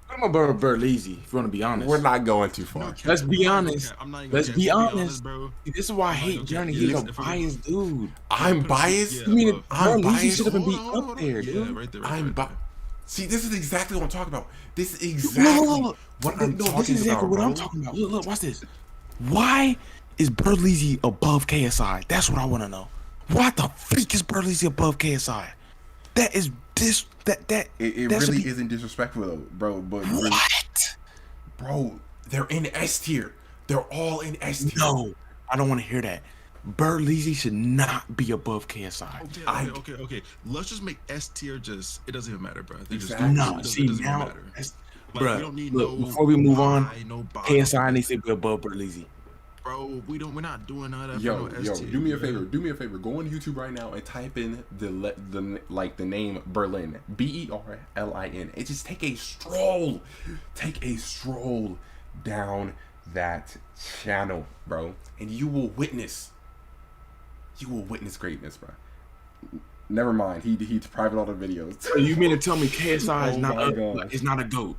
I'm above Berleezy, if you want to be honest. We're not going too far. Let's be honest. I'm not even Let's gonna be be honest. bro. This is why I I'm not hate gonna Journey. get- He's yeah, a if we- biased dude. I'm biased. You mean above. I'm Berleezy biased. should have been Hold beat on, hold up on. there, Yeah, dude. right there. I'm Right See, this is exactly what I'm talking about. This is No, exactly look. what I'm No, talking this is exactly about, what I'm bro. talking about. Look, watch this. Why is Berleezy above KSI? That's what I want to know. Why the freak is Berleezy above KSI? That is that It that should really be- isn't disrespectful though, bro. But really, What? bro, they're in S tier. They're all in S tier. No, I don't want to hear that. Berleezy should not be above KSI. Okay. Let's just make S tier just. It doesn't even matter, bro. They just Exactly. No, it see doesn't now, matter. that's- Like, bruh, we don't need look, no before we move on, high, no bottom. KSI needs to be above Berleezy. Bro, we're not doing none of that. Yo, for no yo, S tier, do me a bro. favor. Do me a favor. Go on YouTube right now and type in the name Berlin, Berlin, and just take a stroll. Take a stroll down that channel, bro, and you will witness. You will witness greatness, bro. Never mind. He's private all the videos. So you mean to tell me KSI is Oh not my up, gosh. is not a GOAT?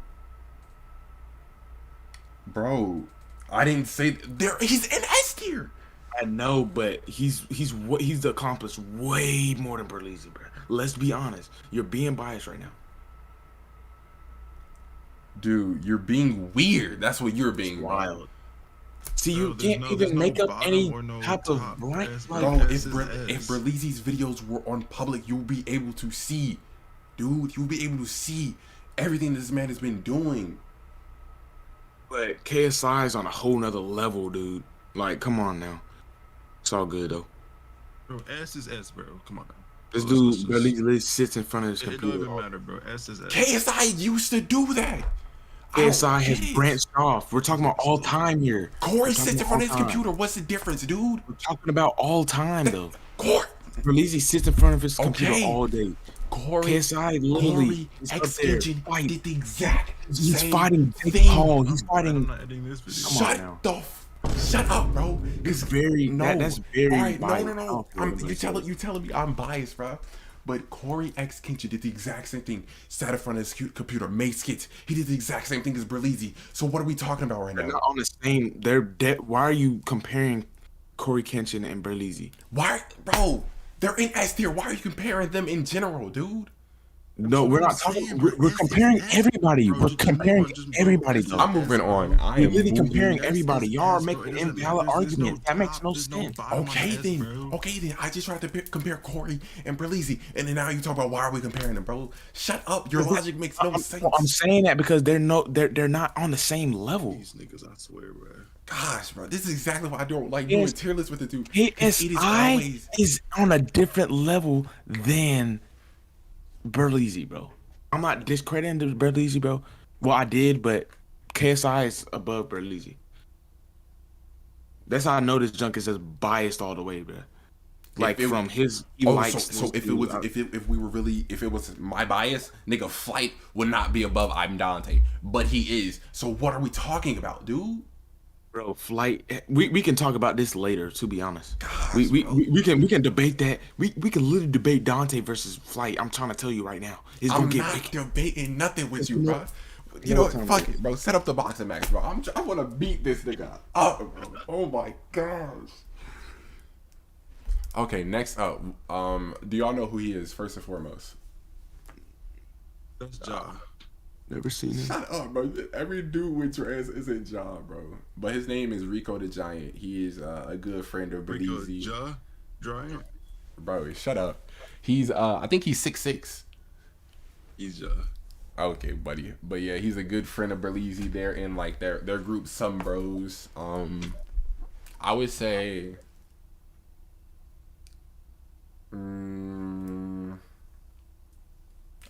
Bro, I didn't say there. He's in S tier. I know, but he's accomplished way more than Berlizzi, bro. Let's be honest. You're being biased right now. Dude, you're being weird. That's what you're being. Wild. See, Bro, you can't there's even no make up bottom any or no type of top. rank. S, Like, Bro, S if is S. Berlizzi's videos were on public, you'll be able to see. Dude, you'll be able to see everything this man has been doing. but KSI is on a whole nother level, dude. Like, come on now. It's all good though. Bro, S is S, bro. Come on. Now. This Let's dude just- literally sits in front of his It don't computer. even matter, bro. S is S. KSI used to do that. KSI I don't has get it. branched off. We're talking about all time here. Corey We're talking sits in about front of his all time. computer. What's the difference, dude? We're talking about all time though. Corey, Berlizzi sits in front of his computer Okay. all day. Corey, KSI literally Corey is up X there Kitchen fighting. did the exact He's same fighting Jake thing. Paul. He's I'm fighting. not editing this video. Come on Shut now. shut up, bro. It's very that's very All right, biased. no. I don't feel what You I'm saying. telling me I'm biased, bro. But Corey X Kinchi did the exact same thing. Sat in front of his computer, made skits. He did the exact same thing as Berlizzi. So what are we talking about right They're now? not on the same. They're dead. Why are you comparing Corey Kenshin and Berlizzi? Why, bro? They're in S tier. Why are you comparing them in general, dude? No, we're not I'm saying, talking. bro, We're this is comparing that, everybody. bro. We're Just comparing move on, just move everybody. on. Though. I'm moving on. I You're am literally moving. comparing S everybody. is Y'all are S, bro. making It doesn't invalid matter. There's no arguments. That makes top, no there's no sense. bottom on Okay S, then. bro. Okay then. I just tried to compare Corey and Berlizzi, and then now you talk about why are we comparing them, bro? Shut up. Your logic makes no sense. I'm saying that because they're not on the same level. These niggas, I swear, bro. Gosh, bro, this is exactly why I don't like doing Yes. tier lists with the dude. 'Cause it is KSI always is on a different level than Berlizzi, bro. I'm not discrediting Berlizzi, bro. Well, I did, but KSI is above Berlizzi. That's how I know this junk is just biased all the way, bro. Like it- from his, he Oh, likes. so if it was if it was my bias, nigga, Flight would not be above I'm Dante, but he is. So what are we talking about, dude? Bro, Flight. We can talk about this later. To be honest, Gosh, we bro. can debate that. We can literally debate Dante versus Flight. I'm trying to tell you right now, it's I'm gonna get not big. debating nothing with you, You know- bro. You you know know what what? I'm Fuck talking it, bro. Set up the boxing match, bro. I want to beat this nigga up, bro. Oh my gosh. Okay, next up, do y'all know who he is first and foremost? That's Ja. Never seen him. Shut up, bro. Every dude with dreads isn't John, bro. But his name is Rico the Giant. He is a good friend of Rico Berlizzi. Ja. Giant. Bro, shut up. He's I think he's 6'6". He's Ja. Okay, buddy. But yeah, he's a good friend of Berlizzi. They're in like their group, Some Bros. I would say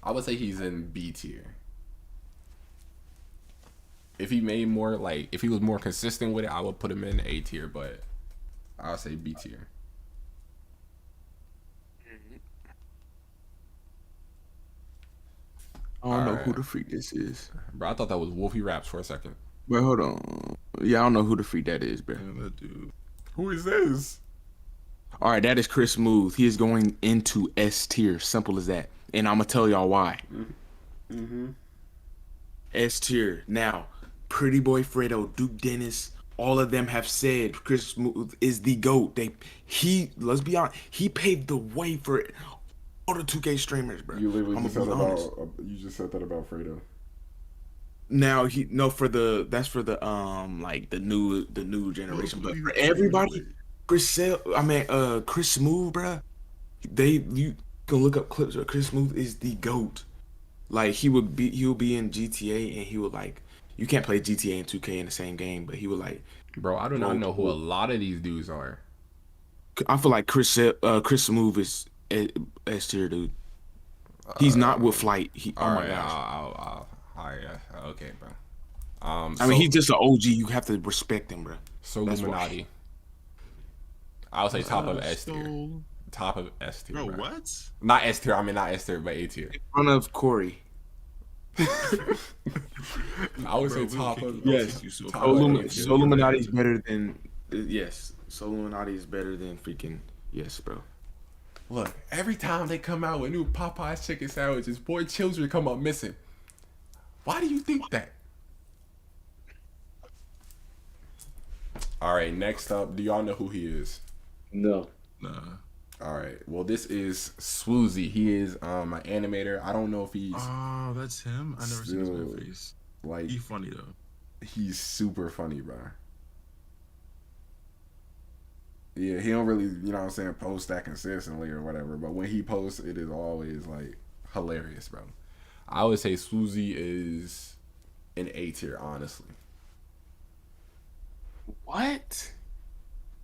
I would say he's in B tier. If he made more, like, if he was more consistent with it, I would put him in A tier, but I'll say B tier. I don't know Alright. who the freak this is. Bro, I thought that was Wolfie Raps for a second. But hold on. Yeah, I don't know who the freak that is, bro. Yeah, that dude. Who is this? All right, that is Chris Smooth. He is going into S tier. Simple as that. And I'm gonna tell y'all why. S tier. Now, Pretty Boy Fredo, Duke Dennis, all of them have said Chris Smooth is the GOAT. Let's be honest, he paved the way for all the 2K streamers, bro. You literally I'ma just said be that honest. about. You just said that about Fredo. Now that's for the like the new generation, but for everybody, Chris Smooth, bruh, you can look up clips where Chris Smooth is the GOAT. Like he'll be in GTA and he would like, you can't play GTA and 2K in the same game, but he would like, Bro, I do not know who a lot of these dudes are. I feel like Chris Smooth is S tier, dude. He's not with Flight. Oh my gosh. Okay, bro. I mean, he's just an OG. You have to respect him, bro. so that's Illuminati. I'll say top of S tier. So, Top of S tier. bro, Bro. what? Not S tier. I mean, not S tier, but A tier. In front of Corey. I would Bro, say we top will of. kick you Yes. off if you so Top far. of So Illuminati is better than yes. So Illuminati is better than freaking yes, bro. Look, every time they come out with new Popeyes chicken sandwiches, boy, children come up missing. Why do you think that? All right, next up, do y'all know who he is? No. Nah. All right, well, this is Swoozy. He is an animator. I don't know if he's Oh, that's him. I never seen his Still, man face. like, He funny though. he's super funny, bro. Yeah, he don't really, you know what I'm saying, post that consistently or whatever. But when he posts, it is always like hilarious, bro. I would say Swoozy is an A tier, honestly. What?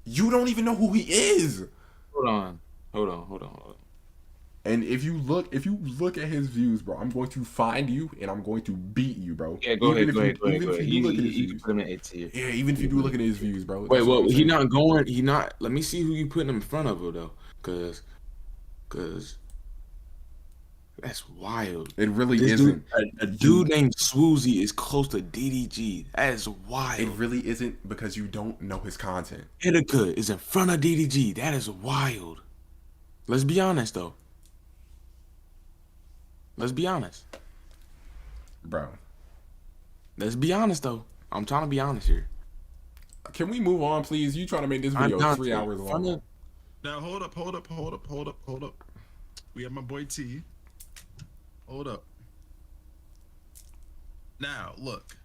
You don't even know who he is. Hold on. And if you look at his views, bro, I'm going to find you and I'm going to beat you, bro. Yeah, go ahead. Even if you do look at his You views. put him at A tier. Yeah, even if you do look at his views, bro. Wait, That's what well, I'm he saying. not going. He not. Let me see who you putting him in front of though, cause that's wild. It really This isn't. dude, a dude named Swoozy is close to DDG. That is wild. It really isn't because you don't know his content. Hitaka is in front of DDG. That is wild. Let's be honest though. Let's be honest. Bro. Let's be honest though. I'm trying to be honest here. Can we move on, please? You trying to make this video 3 hours long. Now hold up. We have my boy T. Hold up. Now look.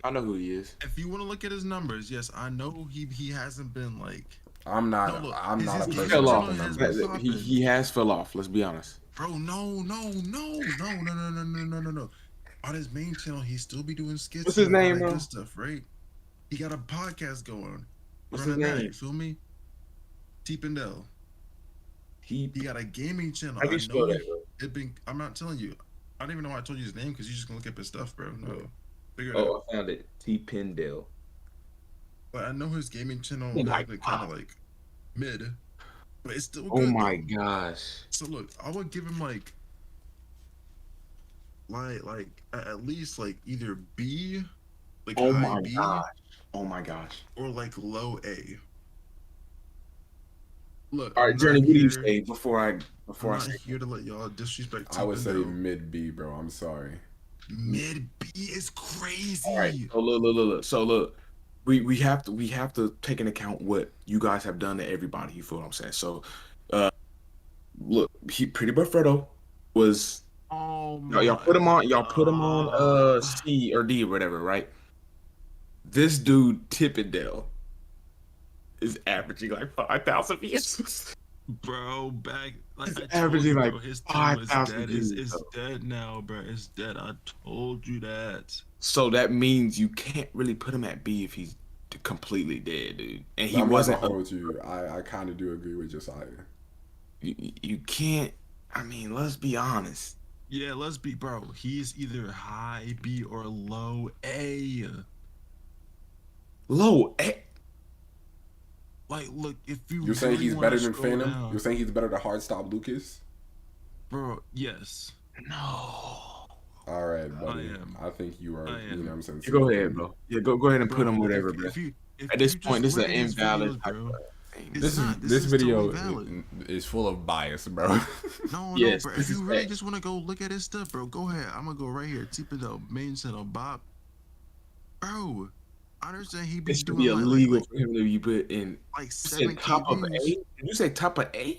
I know who he is. If you want to look at his numbers, yes, I know he hasn't been like. I'm not No, look, I'm not a his- person. Fell His off. channel has been popping. He has fell off. Let's be honest. Bro, no. On his main channel, he still be doing skits. What's his and all name, that bro? good stuff, right? He got a podcast going. What's Running his that, name? you feel me? T Pendel. He He got a gaming channel. How do you spell that, bro? I'm not telling you. I don't even know why I told you his name because you're just gonna look up his stuff, bro. No. Figure it out. Oh, I found it. T Pendel. But I know his gaming channel Oh is my kind of like mid, but it's still Oh good. my though. gosh. So look, I would give him like at least like either B, like Oh high my B, gosh. Oh my gosh. or like low A. Look, All right, I'm Journey. not What do you here- say before I I'm not say? here to let y'all disrespect. I would say T-Pendel. mid B, bro. I'm sorry. Mid B is crazy. All right. So look. So look, we have to take into account what you guys have done to everybody. You feel what I'm saying? So, look, Pretty Boy Fredo was Oh y'all put him on C or D or whatever, right? This dude Tippendale is averaging like 5,000 views. Bro, back like He's I told averaging you, like bro, his channel is 5,000 dead. views, It's bro. dead now, bro. It's dead. I told you that. So that means you can't really put him at B if he's completely dead, dude. And he I'm wasn't. not gonna hold you. I kind of do agree with Josiah. You can't. I mean, let's be honest. Yeah, let's be, bro. He's either high B or low A. Low. Like, look, if you You're saying really he's wanna better than scroll Phantom? down- You're saying he's better than Hardstop Lucas? bro? Yes. No. All right, buddy. am. I think you are. I You am. know what I'm saying? Yeah, go ahead, bro. Yeah, go ahead and put him whatever, if, bro. if At this you point, just this is look an at his invalid videos, type bro, of thing. It's not. This is video totally valid. is full of bias, bro. No, Yes, no, bro. this If you is really fact. just want to go look at his stuff, bro, go ahead. I'm gonna go right here. T-Pendel, main channel, Bob. Bro, I understand he be It should doing be like, illegal like, for him to be put in. like You 7K said top of A? views. Did you say top of A?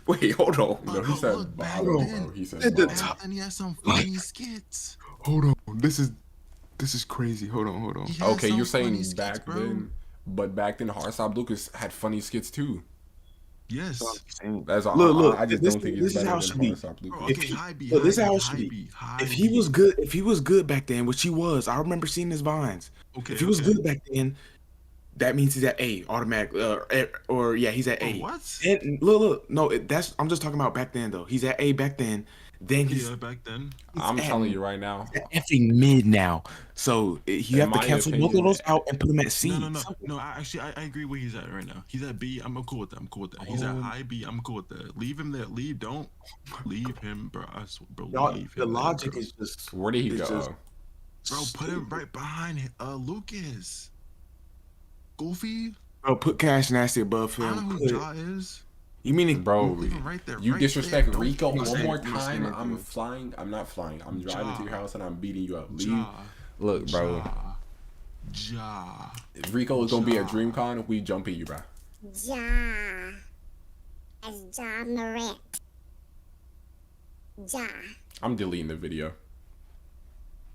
Wait, hold on. No, he But said look, back bottom, then- bro. He said At the bottom. top. And he has some funny skits. Hold on. This is crazy. Hold on. He has Okay, some you're saying funny skits, back bro. then, but back then Hardstop Lucas had funny skits too. Yes. That's all. Look, I just this- don't think this he's is better how it than should be. Hardstop Bro, Lucas. okay, high B, Look, this is high how B, it should high be. B, high If he B. was good back then, which he was, I remember seeing his vines. Okay, If he was okay. good back then, that means he's at A automatic. Or yeah, he's at A. Oh, what? And look, no, that's I'm just talking about back then though. He's at A back then. Then he's Yeah, back then. I'm at telling you right now. effing mid now. So you have to my cancel both of opinion- those out and put him at C. No. I agree where he's at right now. He's at B. I'm cool with that. He's at high B. I'm cool with that. Leave him there. Don't leave him, bro. I swear, bro. Y'all, Leave the him there, logic bro. is just Where did he it's go? just Bro, put him right behind Lucas. Goofy. Bro, put Cash Nasty above I him. know who Put- Ja is. you mean Bro, Leave him right there. you right disrespect there. Don't Rico put one him more I'm saying time. it, I'm dude. not flying. I'm driving to your house and I'm beating you up. Leave. Ja. Look, bro. Ja. Ja. If Rico is gonna be at DreamCon, we jumping you, bro. Ja. As Ja Morant. Ja. I'm deleting the video.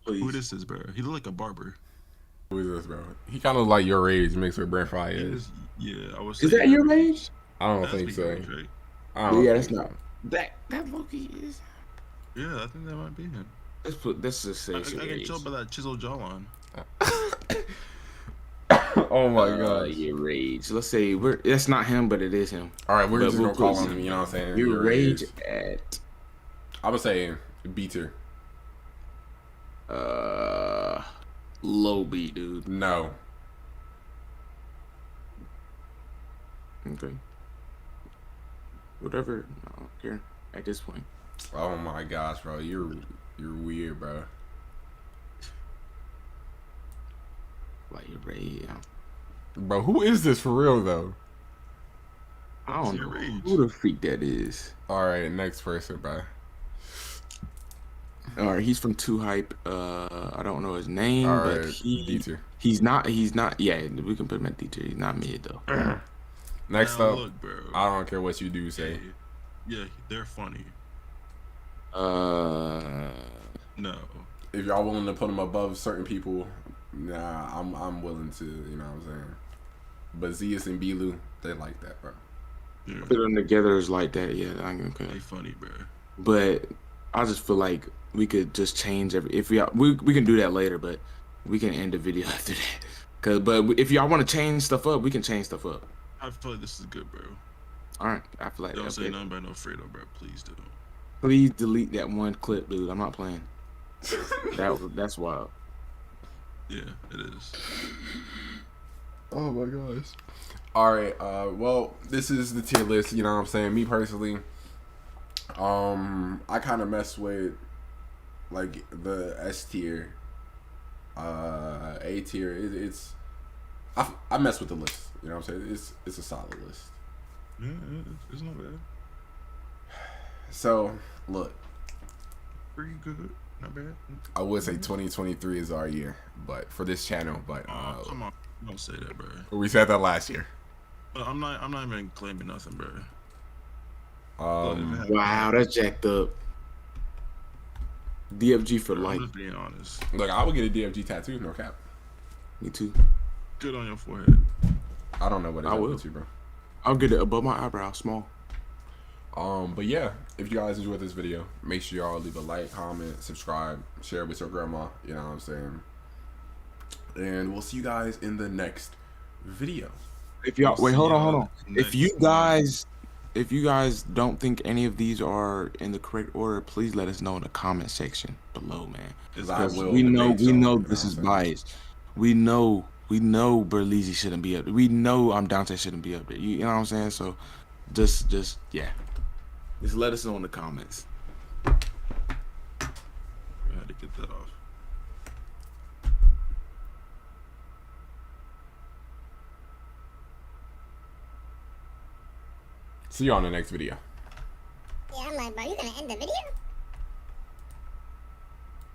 Please. Who this is, bro? He look like a barber. Who is this, bro? He kind of like your age mixed with Brent Fayez. Yeah, I was. Is that your age? I don't That's think big so. age, right? I don't Yeah, think that's so. not. That Loki is. Yeah, I think that might be him. Let's just say I it's your can age. tell by that chiseled jawline. Oh my god. Your age. Let's say that's not him, but it is him. All right, we're But just we'll gonna call put him. You know what I'm saying? Your age age. at I would say B tier. low B, dude. No. Okay. Whatever. I don't care at this point. Oh my gosh, bro. You're weird, bro. Like your age. Bro, who is this for real though? I don't Your know age. who the freak that is. All right, next person, bro. All right, he's from Too Hype. I don't know his name, All but right, D tier. he's not. Yeah, we can put him at D tier. He's not mid though. Next Now up, look, bro. I don't care what you do say. Yeah, they're funny. No. If y'all willing to put them above certain people, nah, I'm willing to. You know what I'm saying? But Zeus and Bilu, they like that, bro. Yeah, Put them together is like that. Yeah, I'm they okay. funny, bro. But I just feel like we could just change if we can do that later, but we can end the video after that. But if y'all want to change stuff up, we can change stuff up. I feel like this is good, bro. All right, I feel like Don't that's say it. nothing about no Fredo, bro. Please do. Please delete that one clip, dude. I'm not playing. That's wild. Yeah, it is. Oh my gosh. All right. Well, this is the tier list. You know what I'm saying? Me personally, I kind of mess with like the S tier, A tier. I mess with the list. You know what I'm saying? It's a solid list. Yeah, it's not bad. So look, Pretty good. Not bad. I would say 2023 is our year, but for this channel, but Oh, come on. Don't say that, bro. we said that last year. I'm not even claiming nothing, bro. Wow, that's jacked up. DFG for I'm life. just being honest. Look, I would get a DFG tattoo, no cap. Me too. Good on your forehead. I don't know what it's I up will. to, bro. I'll get it above my eyebrow, small. But yeah, if you guys enjoyed this video, make sure y'all leave a like, comment, subscribe, share with your grandma. You know what I'm saying? And we'll see you guys in the next video. If y'all wait, hold on. Next If you guys don't think any of these are in the correct order, please let us know in the comment section below, man. Because I will We know debate y'all, you know this what is I'm saying? biased. We know Berlizzi shouldn't be up there. We know Dante shouldn't be up there. You know what I'm saying? So just yeah. Just let us know in the comments. I had to get that off. See you on the next video. Yeah, I'm like, bro, you gonna end the video?